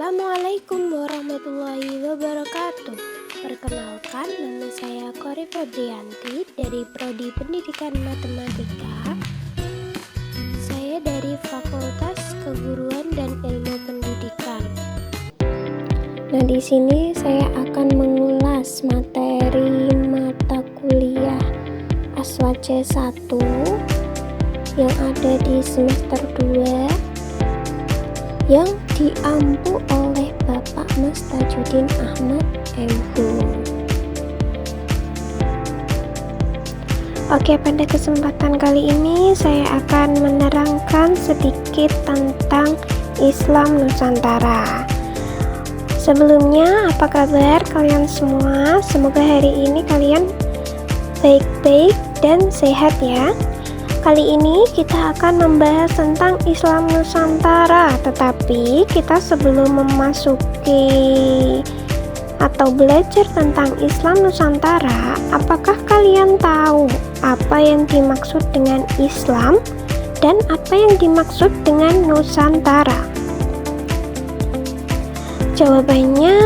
Assalamualaikum warahmatullahi wabarakatuh. Perkenalkan, nama saya Kori Febrianti dari Prodi Pendidikan Matematika. Saya dari Fakultas Keguruan dan Ilmu Pendidikan. Nah, di sini saya akan mengulas materi mata kuliah ASWA C1 yang ada di semester 2 yang diampu oleh Bapak Mas Tajudin Ahmad MHum. Oke, pada kesempatan kali ini saya akan menerangkan sedikit tentang Islam Nusantara. Sebelumnya, apa kabar kalian semua? Semoga hari ini kalian baik-baik dan sehat ya. Kali ini kita akan membahas tentang Islam Nusantara, tetapi kita sebelum memasuki atau belajar tentang Islam Nusantara, apakah kalian tahu apa yang dimaksud dengan Islam dan apa yang dimaksud dengan Nusantara? Jawabannya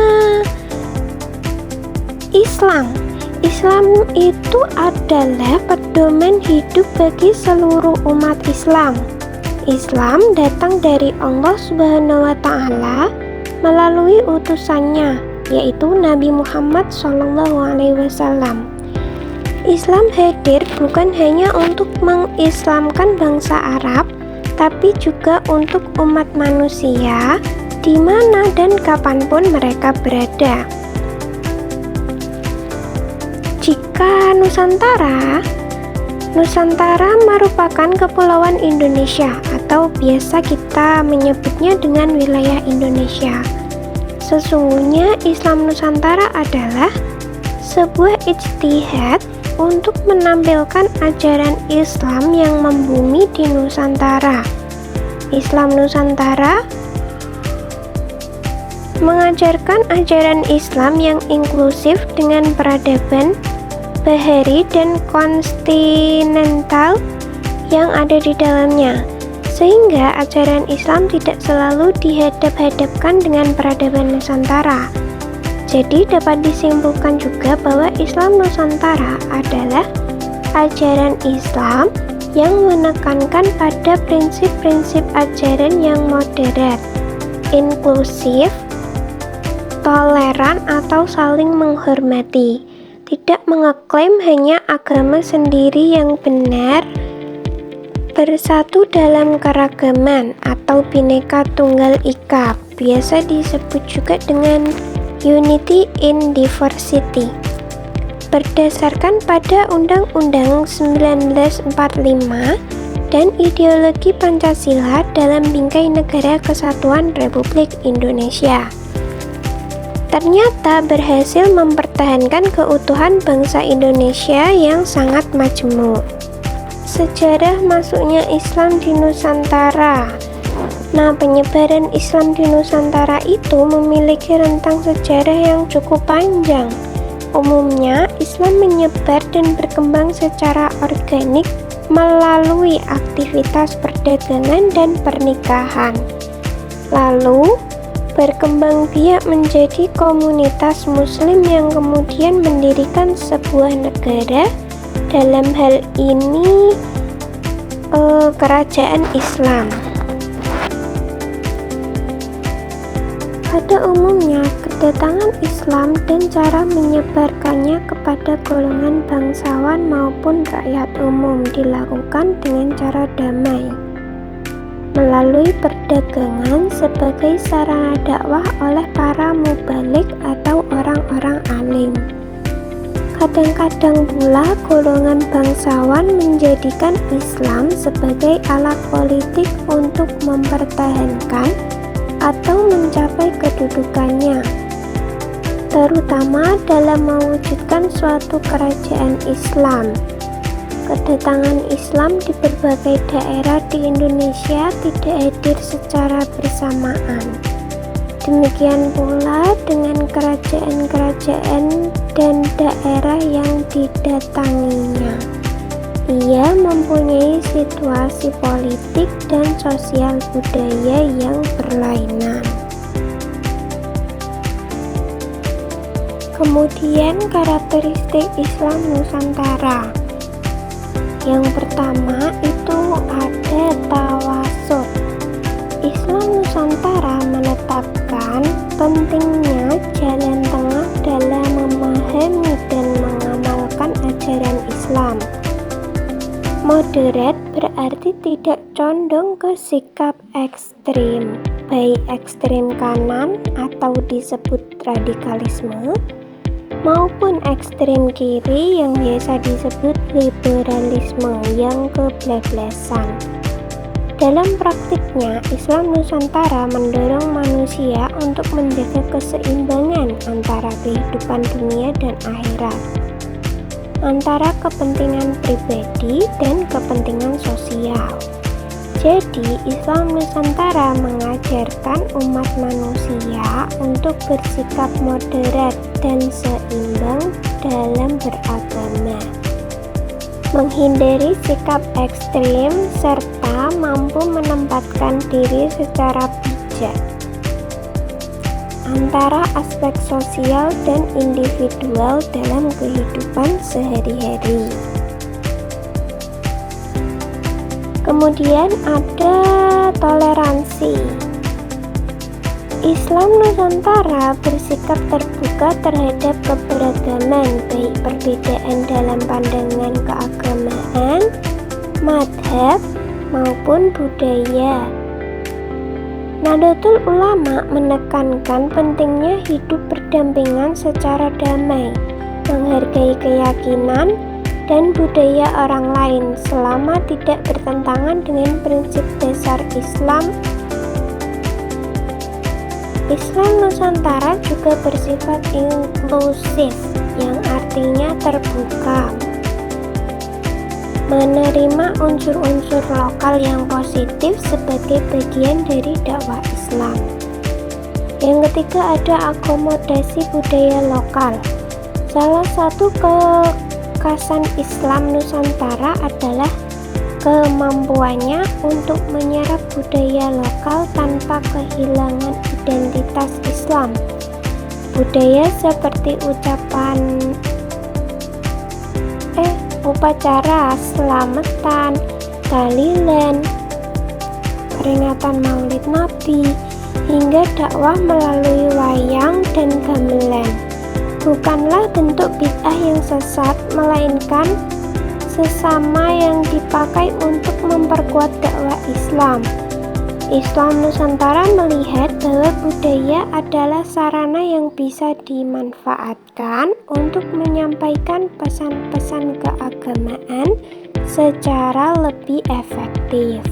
Islam. Islam itu adalah pedoman hidup bagi seluruh umat Islam. Islam datang dari Allah Subhanahu wa Ta'ala melalui utusannya, yaitu Nabi Muhammad SAW. Islam hadir bukan hanya untuk mengislamkan bangsa Arab, tapi juga untuk umat manusia di mana dan kapanpun mereka berada. Jika Nusantara merupakan kepulauan Indonesia atau biasa kita menyebutnya dengan wilayah Indonesia. Sesungguhnya Islam Nusantara adalah sebuah ijtihad untuk menampilkan ajaran Islam yang membumi di Nusantara. Islam Nusantara mengajarkan ajaran Islam yang inklusif dengan peradaban bahari dan kontinental yang ada di dalamnya, sehingga ajaran Islam tidak selalu dihadap-hadapkan dengan peradaban Nusantara. Jadi dapat disimpulkan juga bahwa Islam Nusantara adalah ajaran Islam yang menekankan pada prinsip-prinsip ajaran yang moderat, inklusif, toleran atau saling menghormati, tidak mengeklaim hanya agama sendiri yang benar, bersatu dalam keragaman atau Bhinneka Tunggal Ika, biasa disebut juga dengan Unity in Diversity. Berdasarkan pada Undang-Undang 1945 dan ideologi Pancasila dalam Bingkai Negara Kesatuan Republik Indonesia, ternyata berhasil mempertahankan keutuhan bangsa Indonesia yang sangat majemuk. Sejarah masuknya Islam di Nusantara. Nah, penyebaran Islam di Nusantara itu memiliki rentang sejarah yang cukup panjang. Umumnya, Islam menyebar dan berkembang secara organik melalui aktivitas perdagangan dan pernikahan. Lalu, berkembang biak menjadi komunitas muslim yang kemudian mendirikan sebuah negara, dalam hal ini kerajaan Islam. Pada umumnya, kedatangan Islam dan cara menyebarkannya kepada golongan bangsawan maupun rakyat umum dilakukan dengan cara damai, melalui perdagangan sebagai sarana dakwah oleh para mubalik atau orang-orang alim. Kadang-kadang pula golongan bangsawan menjadikan Islam sebagai alat politik untuk mempertahankan atau mencapai kedudukannya, terutama dalam mewujudkan suatu kerajaan Islam. Kedatangan Islam di berbagai daerah di Indonesia tidak hadir secara bersamaan. Demikian pula dengan kerajaan-kerajaan dan daerah yang didatanginya. Ia mempunyai situasi politik dan sosial budaya yang berlainan. Kemudian karakteristik Islam Nusantara. Yang pertama itu ada tawasud. Islam Nusantara menetapkan pentingnya jalan tengah dalam memahami dan mengamalkan ajaran Islam. Moderat berarti tidak condong ke sikap ekstrim, baik ekstrim kanan atau disebut radikalisme, maupun ekstrim kiri yang biasa disebut liberalisme yang kebablasan. Dalam praktiknya, Islam Nusantara mendorong manusia untuk menjaga keseimbangan antara kehidupan dunia dan akhirat, antara kepentingan pribadi dan kepentingan sosial. Jadi, Islam Nusantara mengajarkan umat manusia untuk bersikap moderat dan seimbang dalam beragama, menghindari sikap ekstrim, serta mampu menempatkan diri secara bijak antara aspek sosial dan individual dalam kehidupan sehari-hari. Kemudian ada toleransi. Islam Nusantara bersikap terbuka terhadap keberagaman, baik perbedaan dalam pandangan keagamaan, madhab, maupun budaya. Nahdlatul Ulama menekankan pentingnya hidup berdampingan secara damai, menghargai keyakinan dan budaya orang lain selama tidak bertentangan dengan prinsip dasar Islam. Islam Nusantara juga bersifat inklusif, yang artinya terbuka, menerima unsur-unsur lokal yang positif sebagai bagian dari dakwah Islam. Yang ketiga ada akomodasi budaya lokal. Salah satu kekhasan Islam Nusantara adalah kemampuannya untuk menyerap budaya lokal tanpa kehilangan identitas Islam. Budaya seperti upacara selamatan, tahlilan, peringatan Maulid Nabi, hingga dakwah melalui wayang dan gamelan bukanlah bentuk bid'ah yang sesat, melainkan sesama yang dipakai untuk memperkuat dakwah Islam. Islam Nusantara melihat bahwa budaya adalah sarana yang bisa dimanfaatkan untuk menyampaikan pesan-pesan keagamaan secara lebih efektif.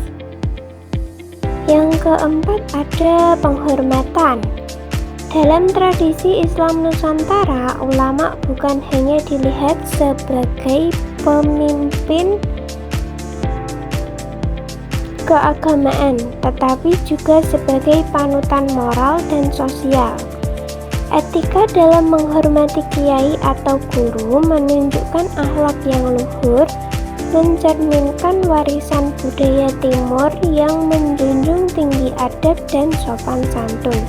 Yang keempat ada penghormatan. Dalam tradisi Islam Nusantara, ulama bukan hanya dilihat sebagai pemimpin keagamaan, tetapi juga sebagai panutan moral dan sosial. Etika dalam menghormati kiai atau guru menunjukkan akhlak yang luhur, mencerminkan warisan budaya timur yang menjunjung tinggi adab dan sopan santun.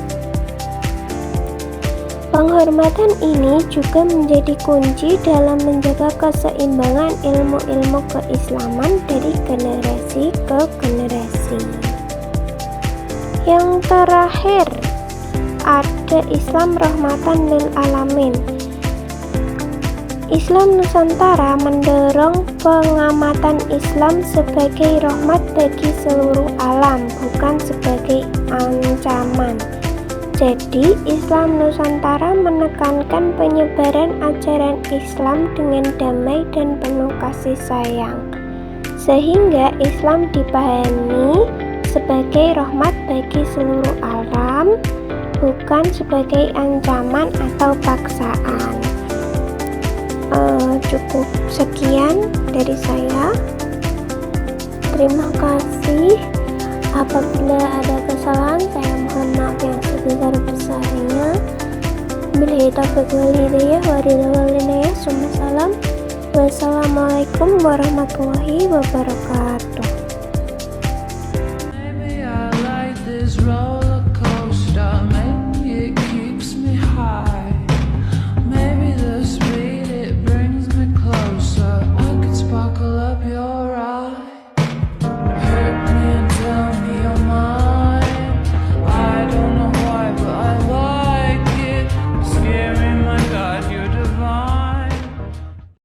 Penghormatan ini juga menjadi kunci dalam menjaga keseimbangan ilmu-ilmu keislaman dari generasi ke generasi. Yang terakhir ada Islam rahmatan lil alamin. Islam Nusantara mendorong pengamatan Islam sebagai rahmat bagi seluruh alam, bukan sebagai ancaman. Jadi, Islam Nusantara menekankan penyebaran ajaran Islam dengan damai dan penuh kasih sayang, sehingga Islam dipahami sebagai rahmat bagi seluruh alam, bukan sebagai ancaman atau paksaan. Cukup sekian dari saya. Terima kasih. Apabila ada kesalahan, saya mohon maaf yang sebesar-besarnya. Billahi taufiq wal hidayah, wassalamualaikum warahmatullahi wabarakatuh.